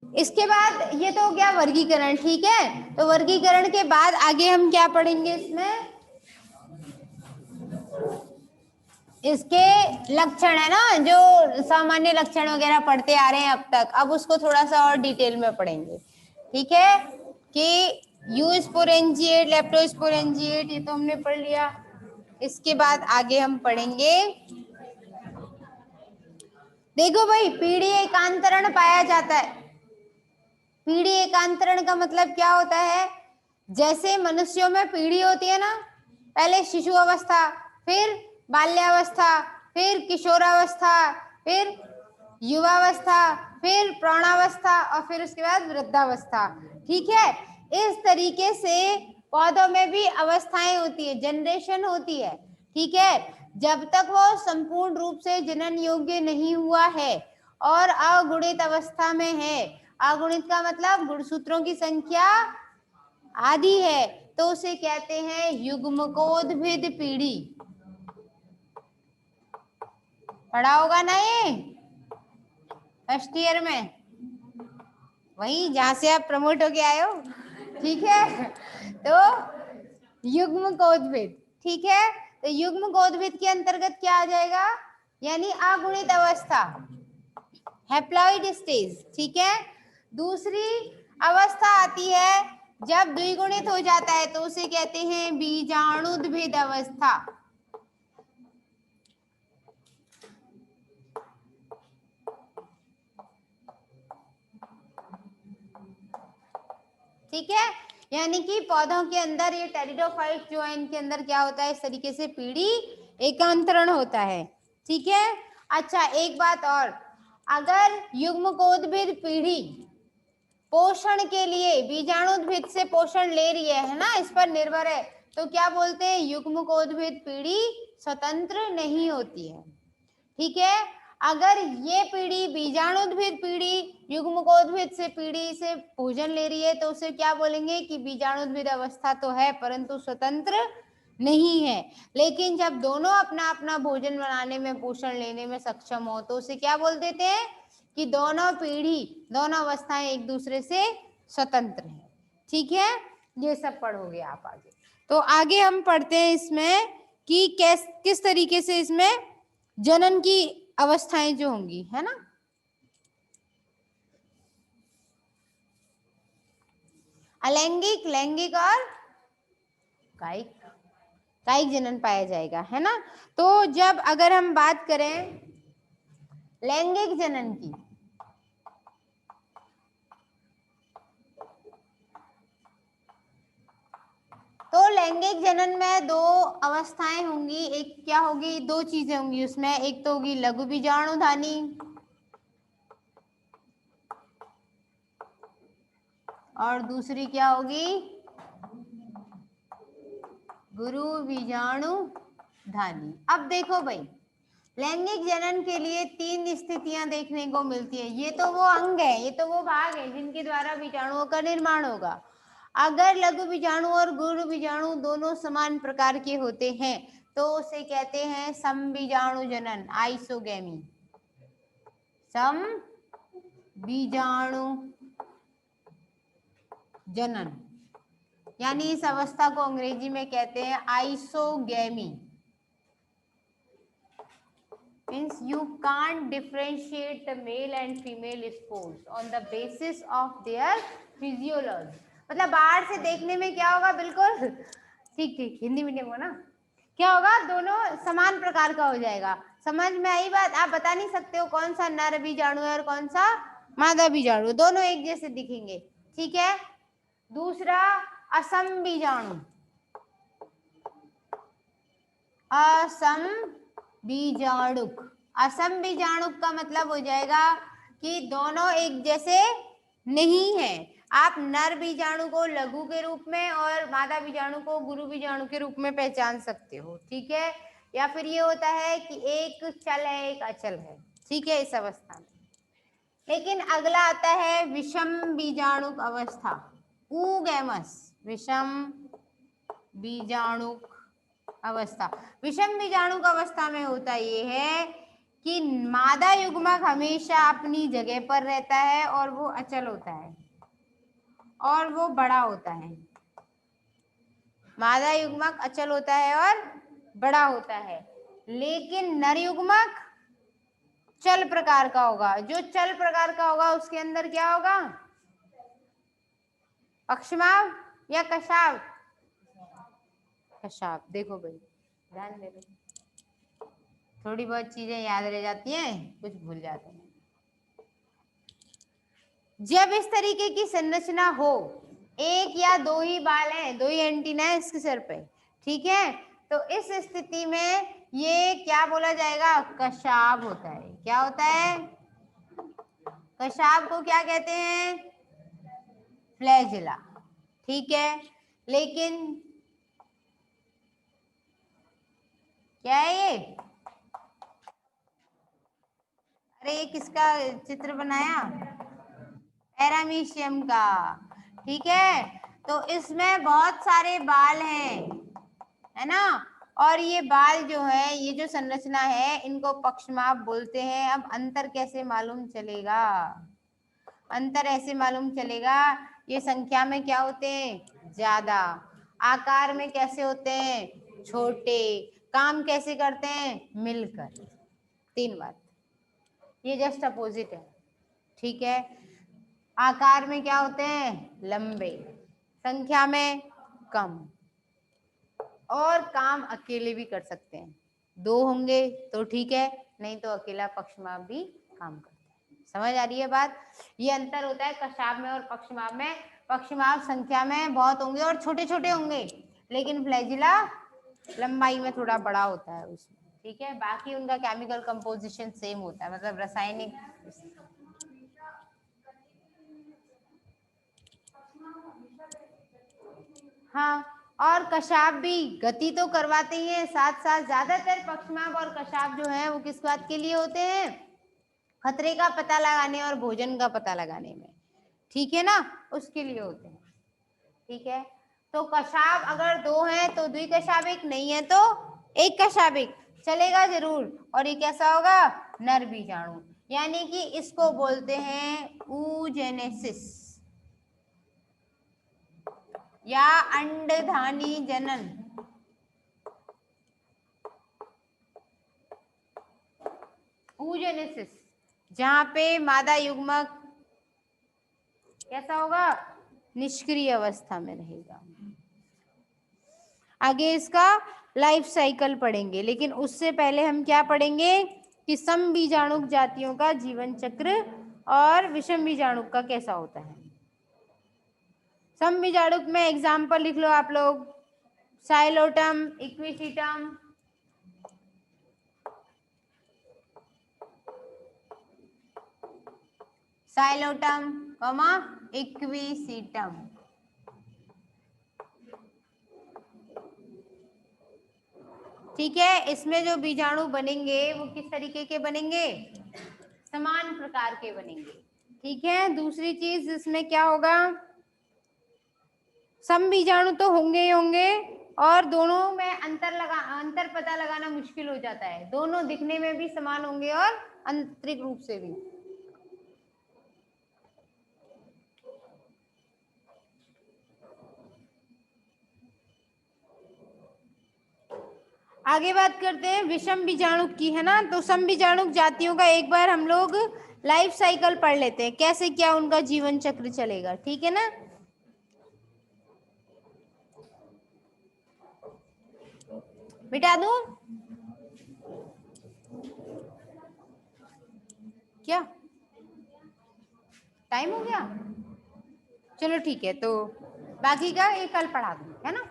इसके बाद ये तो हो गया वर्गीकरण, ठीक है। तो वर्गीकरण के बाद आगे हम क्या पढ़ेंगे इसमें, इसके लक्षण है ना, जो सामान्य लक्षण वगैरह पढ़ते आ रहे हैं अब तक, अब उसको थोड़ा सा और डिटेल में पढ़ेंगे, ठीक है। कि यू स्पोरेंजिएट, लेप्टोस्पोरेंजिएट, ये तो हमने पढ़ लिया। इसके बाद आगे हम पढ़ेंगे, देखो भाई, पीढ़ी एकांतरण पाया जाता है। पीढ़ी एकांतरण का मतलब क्या होता है, जैसे मनुष्यों में पीढ़ी होती है ना, पहले शिशु अवस्था, फिर बाल्यावस्था, फिर किशोरावस्था, फिर युवावस्था, फिर प्रौढ़ावस्था और फिर उसके बाद वृद्धावस्था, ठीक है। इस तरीके से पौधों में भी अवस्थाएं होती है, जनरेशन होती है, ठीक है। जब तक वो संपूर्ण रूप से जनन योग्य नहीं हुआ है और अगुणित अवस्था में है, अगुणित का मतलब गुणसूत्रों की संख्या आधी है, तो उसे कहते हैं युग्मकोद्भिद पीढ़ी। पढ़ा होगा ना ये फर्स्ट ईयर में, वही जहां से आप प्रमोट होके आए हो, ठीक है। तो युग्मकोद्भिद, ठीक है। तो युग्मकोद्भिद के अंतर्गत क्या आ जाएगा, यानी अगुणित अवस्था, हैप्लॉइड स्टेज, ठीक है। दूसरी अवस्था आती है जब द्विगुणित हो जाता है, तो उसे कहते हैं बीजाणुद्भिद अवस्था। ठीक है, यानी कि पौधों के अंदर ये टेरिडोफाइट जो है, इनके अंदर क्या होता है, इस तरीके से पीढ़ी एकांतरण होता है, ठीक है। अच्छा, एक बात और, अगर युग्मकोद्भिद पीढ़ी पोषण के लिए बीजाणुद्भिद से पोषण ले रही है ना, इस पर निर्भर है, तो क्या बोलते हैं, युग्मकोद्भिद पीढ़ी स्वतंत्र नहीं होती है, ठीक है। अगर ये पीढ़ी बीजाणुद्भिद पीढ़ी युग्मकोद्भिद से पीढ़ी से भोजन ले रही है, तो उसे क्या बोलेंगे कि बीजाणुद्भिद अवस्था तो है परंतु स्वतंत्र नहीं है। लेकिन जब दोनों अपना अपना भोजन बनाने में, पोषण लेने में सक्षम हो, तो उसे क्या बोल देते हैं कि दोनों पीढ़ी, दोनों अवस्थाएं एक दूसरे से स्वतंत्र हैं, ठीक है। ये सब पढ़ोगे आप आगे। तो आगे हम पढ़ते हैं इसमें कि किस तरीके से इसमें जनन की अवस्थाएं जो होंगी, है ना। अलैंगिक, लैंगिक और कायिक, कायिक जनन पाया जाएगा, है ना। तो जब अगर हम बात करें लैंगिक जनन की, तो लैंगिक जनन में दो अवस्थाएं होंगी, एक क्या होगी, दो चीजें होंगी उसमें, एक तो होगी लघु बीजाणुधानी और दूसरी क्या होगी, गुरु बीजाणुधानी। अब देखो भाई, लैंगिक जनन के लिए तीन स्थितियां देखने को मिलती है। ये तो वो अंग है, ये तो वो भाग है जिनके द्वारा बीजाणुओं का निर्माण होगा। अगर लघु बीजाणु और गुरु बीजाणु दोनों समान प्रकार के होते हैं, तो उसे कहते हैं समबीजाणु जनन, आइसोगेमी, सम बीजाणु जनन, यानी इस अवस्था को अंग्रेजी में कहते हैं isogamy. Means you can't differentiate the male and female spores on the basis of their physiology. मतलब बाहर से देखने में क्या होगा, बिल्कुल ठीक ठीक, हिंदी मीडियम हो ना, क्या होगा, दोनों समान प्रकार का हो जाएगा। समझ में आई बात। आप बता नहीं सकते हो कौन सा नर बीजाणु है और कौन सा मादा बीजाणु, दोनों एक जैसे दिखेंगे, ठीक है। दूसरा असम बीजाणु, असम बीजाणुक, असम बीजाणुक का मतलब हो जाएगा कि दोनों एक जैसे नहीं है। आप नर बीजाणु को लघु के रूप में और मादा बीजाणु को गुरु बीजाणु के रूप में पहचान सकते हो, ठीक है। या फिर ये होता है कि एक चल है एक अचल है, ठीक है, इस अवस्था में। लेकिन अगला आता है विषम बीजाणुक अवस्था, ऊगैमस, विषम बीजाणुक अवस्था। विषम बीजाणुक अवस्था में होता ये है कि मादा युग्मक हमेशा अपनी जगह पर रहता है और वो अचल होता है और वो बड़ा होता है। मादा युग्मक अचल होता है और बड़ा होता है, लेकिन नर युग्मक चल प्रकार का होगा। जो चल प्रकार का होगा उसके अंदर क्या होगा, पक्षमाव या कशाव? कशाव। देखो भाई ध्यान दे, थोड़ी बहुत चीजें याद रह जाती हैं, कुछ भूल जाते हैं। जब इस तरीके की संरचना हो, एक या दो ही बाल है, दो ही एंटीना है इसके सिर पे, ठीक है, तो इस स्थिति में ये क्या बोला जाएगा, कशाभ होता है। क्या होता है, कशाभ को क्या कहते हैं, फ्लैजिला, ठीक है। लेकिन क्या है ये, अरे ये किसका चित्र बनाया, पैरामीशियम का, ठीक है। तो इसमें बहुत सारे बाल हैं, है ना, और ये बाल जो है, ये जो संरचना है, इनको पक्षमाप बोलते हैं। अब अंतर कैसे मालूम चलेगा, अंतर ऐसे मालूम चलेगा, ये संख्या में क्या होते हैं, ज्यादा, आकार में कैसे होते हैं, छोटे, काम कैसे करते हैं, मिलकर। तीन बात, ये जस्ट अपोजिट है, ठीक है। आकार में क्या होते हैं, लंबे, संख्या में कम, और काम अकेले भी कर सकते हैं। दो होंगे तो ठीक है, नहीं तो अकेला पक्षमाप भी काम करता है। समझ आ रही है बात, ये अंतर होता है कशाप में और पक्षमाप में। पक्षमाप संख्या में बहुत होंगे और छोटे छोटे होंगे, लेकिन फ्लैजिला लंबाई में थोड़ा बड़ा होता है उसमें, ठीक है। बाकी उनका केमिकल कंपोजिशन सेम होता है, मतलब रासायनिक। हाँ, और कशाप भी गति तो करवाते ही हैं, साथ साथ ज्यादातर पक्षमाप और कशाप जो है वो किस बात के लिए होते हैं, खतरे का पता लगाने और भोजन का पता लगाने में, ठीक है ना, उसके लिए होते हैं, ठीक है। तो कशाप अगर दो हैं तो द्विकशाभिक, नहीं है तो एक कशाभिक, चलेगा जरूर। और ये कैसा होगा, नर बीजाणु, यानी कि इसको बोलते हैं ऊजेनेसिस या अंडधानी जनन। ऊजेनेसिस, जहां पे मादा युग्मक कैसा होगा, निष्क्रिय अवस्था में रहेगा। आगे इसका लाइफ साइकिल पढ़ेंगे, लेकिन उससे पहले हम क्या पढ़ेंगे कि समबीजाणुक जातियों का जीवन चक्र और विषम बीजाणुक का कैसा होता है। समबीजाणुक में एग्जाम्पल लिख लो आप लोग, साइलोटम, इक्विसीटम, साइलोटम, इक्विसीटम, ठीक है। इसमें जो बीजाणु बनेंगे वो किस तरीके के बनेंगे, समान प्रकार के बनेंगे, ठीक है। दूसरी चीज इसमें क्या होगा, सम बीजाणु तो होंगे ही होंगे, और दोनों में अंतर पता लगाना मुश्किल हो जाता है। दोनों दिखने में भी समान होंगे और आंतरिक रूप से भी। आगे बात करते हैं विषम बीजाणु की, है ना। तो सम बीजाणु जातियों का एक बार हम लोग लाइफ साइकिल पढ़ लेते हैं, कैसे क्या उनका जीवन चक्र चलेगा, ठीक है ना। मिटा दूं क्या, टाइम हो गया, चलो ठीक है, तो बाकी का ये कल पढ़ा दूं, है ना।